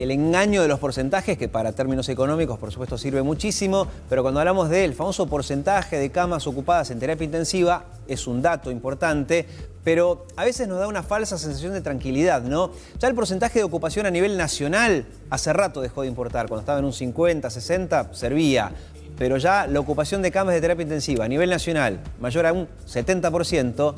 El engaño de los porcentajes, que para términos económicos por supuesto sirve muchísimo, pero cuando hablamos del famoso porcentaje de camas ocupadas en terapia intensiva, es un dato importante, pero a veces nos da una falsa sensación de tranquilidad, ¿no? Ya el porcentaje de ocupación a nivel nacional hace rato dejó de importar. Cuando estaba en un 50, 60, servía. Pero ya la ocupación de camas de terapia intensiva a nivel nacional, mayor a un 70%,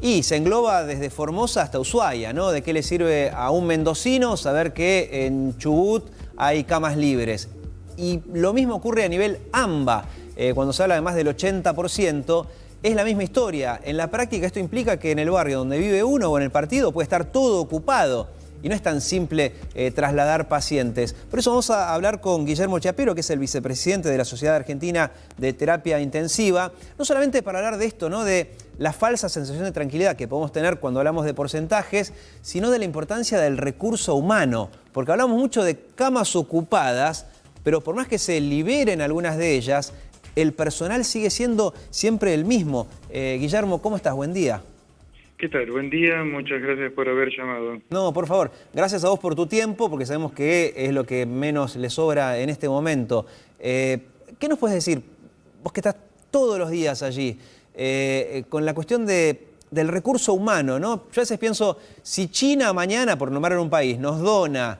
y se engloba desde Formosa hasta Ushuaia, ¿no? ¿De qué le sirve a un mendocino saber que en Chubut hay camas libres? Y lo mismo ocurre a nivel AMBA, cuando se habla de más del 80%, es la misma historia. En la práctica esto implica que en el barrio donde vive uno o en el partido puede estar todo ocupado. Y no es tan simple trasladar pacientes. Por eso vamos a hablar con Guillermo Chiapero, que es el vicepresidente de la Sociedad Argentina de Terapia Intensiva, no solamente para hablar de esto, ¿no? De la falsa sensación de tranquilidad que podemos tener cuando hablamos de porcentajes, sino de la importancia del recurso humano. Porque hablamos mucho de camas ocupadas, pero por más que se liberen algunas de ellas, el personal sigue siendo siempre el mismo. Guillermo, ¿cómo estás? Buen día. ¿Qué tal? Buen día, muchas gracias por haber llamado. No, por favor, gracias a vos por tu tiempo, porque sabemos que es lo que menos le sobra en este momento. ¿Qué nos puedes decir, vos que estás todos los días allí, con la cuestión del recurso humano, ¿no? Yo a veces pienso, si China mañana, por nombrar un país, nos dona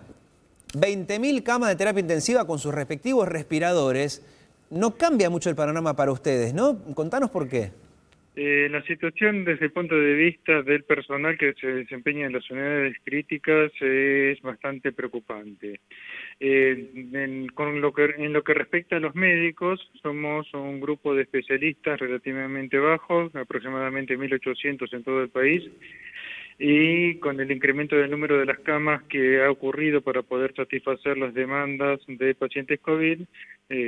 20.000 camas de terapia intensiva con sus respectivos respiradores, no cambia mucho el panorama para ustedes, ¿no? Contanos por qué. La situación desde el punto de vista del personal que se desempeña en las unidades críticas es bastante preocupante. En lo que respecta a los médicos, somos un grupo de especialistas relativamente bajos, aproximadamente 1.800 en todo el país, y con el incremento del número de las camas que ha ocurrido para poder satisfacer las demandas de pacientes COVID,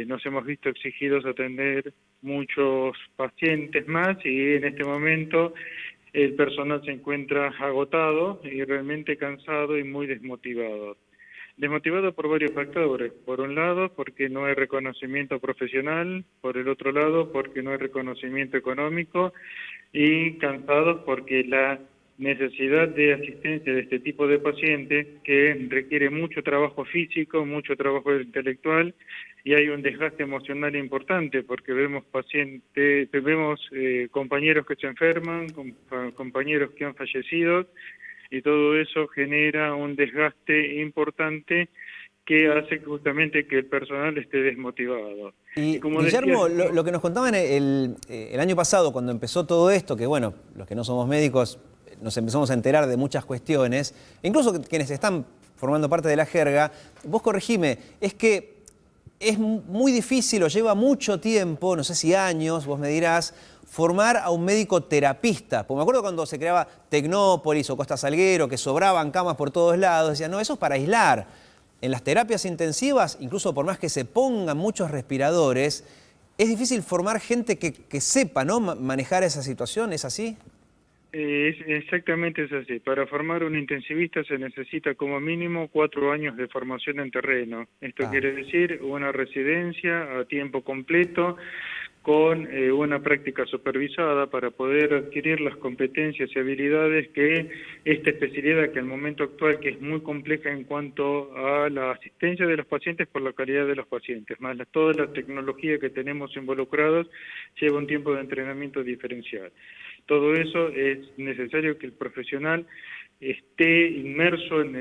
nos hemos visto exigidos a atender muchos pacientes más y en este momento el personal se encuentra agotado y realmente cansado y muy desmotivado. Desmotivado por varios factores. Por un lado, porque no hay reconocimiento profesional, por el otro lado, porque no hay reconocimiento económico y cansados porque la necesidad de asistencia de este tipo de pacientes que requiere mucho trabajo físico, mucho trabajo intelectual y hay un desgaste emocional importante porque vemos pacientes, compañeros que se enferman, compañeros que han fallecido y todo eso genera un desgaste importante que hace justamente que el personal esté desmotivado. Y como Guillermo, decía, lo que nos contaban el año pasado, cuando empezó todo esto, que bueno, los que no somos médicos nos empezamos a enterar de muchas cuestiones, incluso quienes están formando parte de la jerga, vos corregime, es que es muy difícil o lleva mucho tiempo, no sé si años, vos me dirás, formar a un médico terapista. Porque me acuerdo cuando se creaba Tecnópolis o Costa Salguero, que sobraban camas por todos lados, decían, no, eso es para aislar. En las terapias intensivas, incluso por más que se pongan muchos respiradores, es difícil formar gente que sepa, ¿no? Manejar esa situación, ¿es así? Exactamente es así. Para formar un intensivista se necesita como mínimo 4 años de formación en terreno. Esto quiere decir una residencia a tiempo completo con una práctica supervisada para poder adquirir las competencias y habilidades que esta especialidad que al momento actual que es muy compleja en cuanto a la asistencia de los pacientes por la calidad de los pacientes, más toda la tecnología que tenemos involucrados lleva un tiempo de entrenamiento diferencial. Todo eso es necesario que el profesional esté inmerso en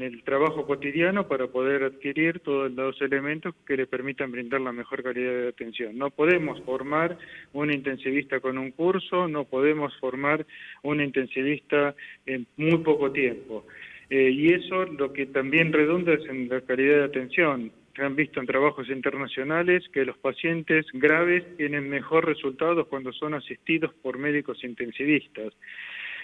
el trabajo cotidiano para poder adquirir todos los elementos que le permitan brindar la mejor calidad de atención. No podemos formar un intensivista con un curso, no podemos formar un intensivista en muy poco tiempo. Y eso lo que también redunda es en la calidad de atención. Se han visto en trabajos internacionales que los pacientes graves tienen mejor resultados cuando son asistidos por médicos intensivistas.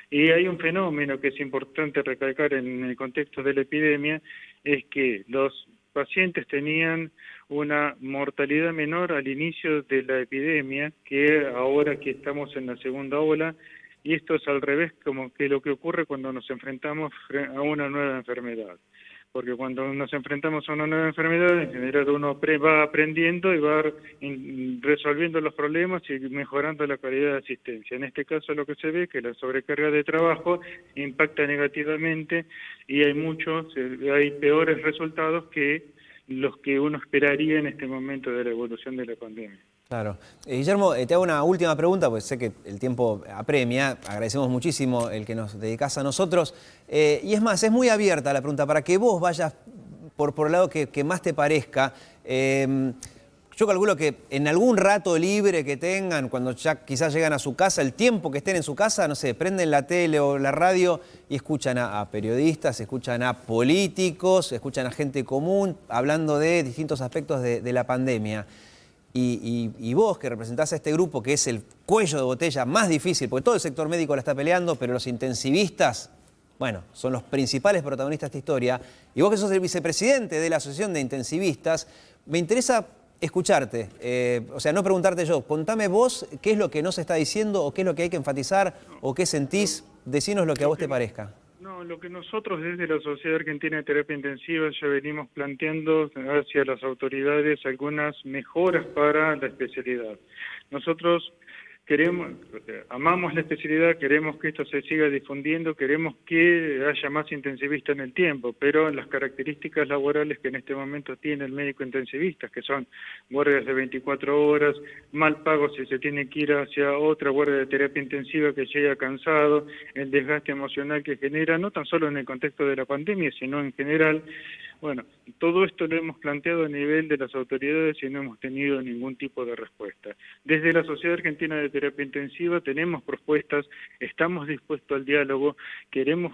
Y hay un fenómeno que es importante recalcar en el contexto de la epidemia, es que los pacientes tenían una mortalidad menor al inicio de la epidemia que ahora que estamos en la segunda ola, y esto es al revés como que lo que ocurre cuando nos enfrentamos a una nueva enfermedad. porque cuando nos enfrentamos a una nueva enfermedad, en general uno va aprendiendo y va resolviendo los problemas y mejorando la calidad de asistencia. En este caso lo que se ve es que la sobrecarga de trabajo impacta negativamente y hay peores resultados que los que uno esperaría en este momento de la evolución de la pandemia. Claro. Guillermo, te hago una última pregunta, porque sé que el tiempo apremia. Agradecemos muchísimo el que nos dedicás a nosotros. Y es más, es muy abierta la pregunta, para que vos vayas por el lado que más te parezca. Yo calculo que en algún rato libre que tengan, cuando ya quizás llegan a su casa, el tiempo que estén en su casa, no sé, prenden la tele o la radio y escuchan a periodistas, escuchan a políticos, escuchan a gente común hablando de distintos aspectos de la pandemia. Y vos, que representás a este grupo, que es el cuello de botella más difícil, porque todo el sector médico la está peleando, pero los intensivistas, bueno, son los principales protagonistas de esta historia, y vos que sos el vicepresidente de la Asociación de Intensivistas, me interesa escucharte, o sea, no preguntarte yo, contame vos qué es lo que no se está diciendo, o qué es lo que hay que enfatizar, o qué sentís, decinos lo que a vos te parezca. No, lo que nosotros desde la Sociedad Argentina de Terapia Intensiva ya venimos planteando hacia las autoridades algunas mejoras para la especialidad. Nosotros amamos la especialidad, queremos que esto se siga difundiendo, queremos que haya más intensivistas en el tiempo, pero las características laborales que en este momento tiene el médico intensivista, que son guardias de 24 horas, mal pago si se tiene que ir hacia otra guardia de terapia intensiva que llega cansado, el desgaste emocional que genera, no tan solo en el contexto de la pandemia, sino en general. Bueno, todo esto lo hemos planteado a nivel de las autoridades y no hemos tenido ningún tipo de respuesta. Desde la Sociedad Argentina de Terapia Intensiva tenemos propuestas, estamos dispuestos al diálogo, queremos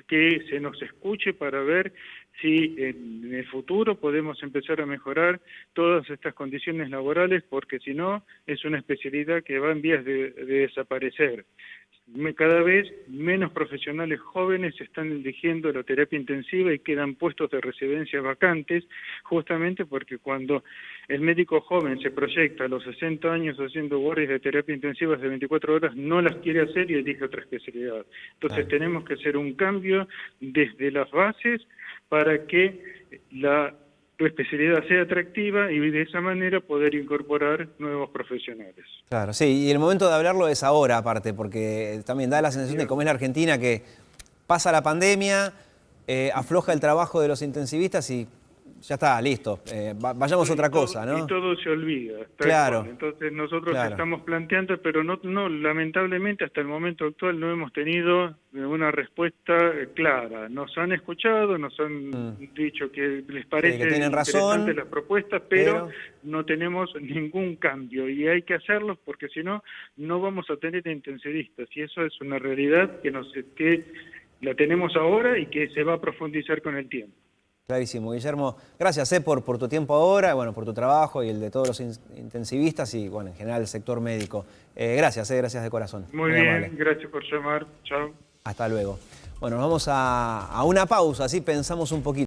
que se nos escuche para ver si en el futuro podemos empezar a mejorar todas estas condiciones laborales, porque si no, es una especialidad que va en vías de desaparecer. Cada vez menos profesionales jóvenes están eligiendo la terapia intensiva y quedan puestos de residencia vacantes, justamente porque cuando el médico joven se proyecta a los 60 años haciendo guardias de terapia intensiva de 24 horas, no las quiere hacer y elige otra especialidad. Entonces tenemos que hacer un cambio desde las bases para que la especialidad sea atractiva y de esa manera poder incorporar nuevos profesionales. Claro, sí, y el momento de hablarlo es ahora, aparte, porque también da la sensación de cómo es la Argentina, que pasa la pandemia, afloja el trabajo de los intensivistas y ya está, listo, vayamos a otra cosa, ¿no? Y todo se olvida. Claro. Entonces nosotros estamos planteando, pero no, lamentablemente hasta el momento actual no hemos tenido una respuesta clara. Nos han escuchado, nos han dicho que les parece que tienen razón, interesante las propuestas, pero no tenemos ningún cambio y hay que hacerlo porque si no, no vamos a tener intensivistas y eso es una realidad que la tenemos ahora y que se va a profundizar con el tiempo. Clarísimo. Guillermo, gracias por tu tiempo ahora, bueno, por tu trabajo y el de todos los intensivistas y, bueno, en general el sector médico. Gracias de corazón. Muy bien, amable. Gracias por llamar. Chao. Hasta luego. Bueno, nos vamos a una pausa, así pensamos un poquito.